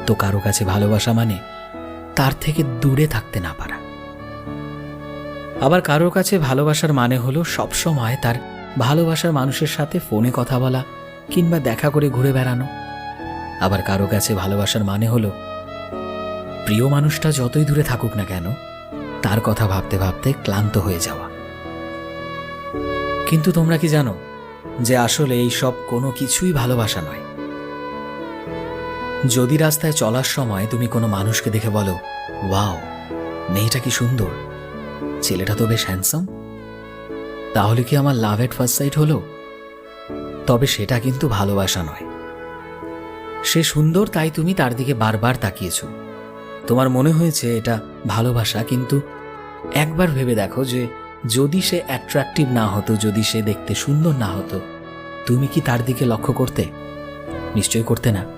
তো কারো কাছে ভালোবাসা মানে তার থেকে দূরে থাকতে না পারা। আবার কারোর কাছে ভালোবাসার মানে হলো সবসময় তার ভালোবাসার মানুষের সাথে ফোনে কথা বলা কিংবা দেখা করে ঘুরে বেড়ানো। আবার কারো কাছে ভালোবাসার মানে হলো প্রিয় মানুষটা যতই দূরে থাকুক না কেন তার কথা ভাবতে ভাবতে ক্লান্ত হয়ে যাওয়া। কিন্তু তোমরা কি জানো যে আসলে এই সব কোনো কিছুই ভালোবাসা নয়? যদি রাস্তায় চলার সময় তুমি কোনো মানুষকে দেখে বলো, ওয়াও, মেয়েটা কি সুন্দর, ছেলেটা তো বেশ হ্যান্ডসাম, তাহলে কি আমার লাভ এট ফার্স্ট সাইট হলো? তবে সেটা কিন্তু ভালোবাসা নয়। সে সুন্দর তাই তুমি তার দিকে বারবার তাকিয়েছ, তোমার মনে হয়েছে এটা ভালোবাসা। কিন্তু একবার ভেবে দেখো যে যদি সে অ্যাট্রাকটিভ না হতো, যদি সে দেখতে সুন্দর না হতো, তুমি কি তার দিকে লক্ষ্য করতে? নিশ্চয়ই করতে না।